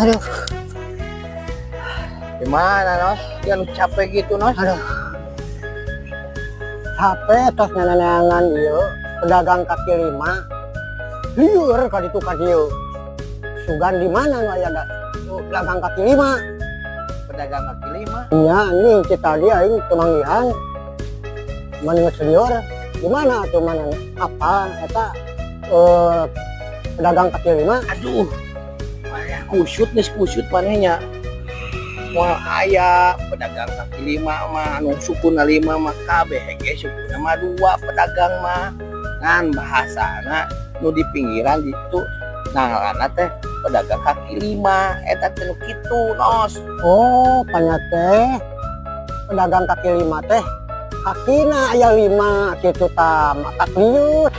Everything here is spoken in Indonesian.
Aduh, Gimana Nos? Jangan capek gitu Nos. aduh. Capek tos neneangan ieu pedagang kaki lima. Liur ka ditu ka dieu. Sugan di mana nu aya pedagang kaki lima? Pedagang kaki lima. Iya, ini kita dia aing teu manggihan. Manunggus liur. Di mana atuh mana? Apa eta pedagang kaki lima? Aduh, kusut nih kusut manehnya. Moal aya pedagang kaki lima mah anu sukuna lima mah kabeh ge sukuna mah dua pedagang mah ngan bahasana nu di pinggiran itu ngaranna teh pedagang kaki lima eta teh nu kitu Nos. Oh, panya teh pedagang kaki lima teh kakina aya lima kitu ta mata liur.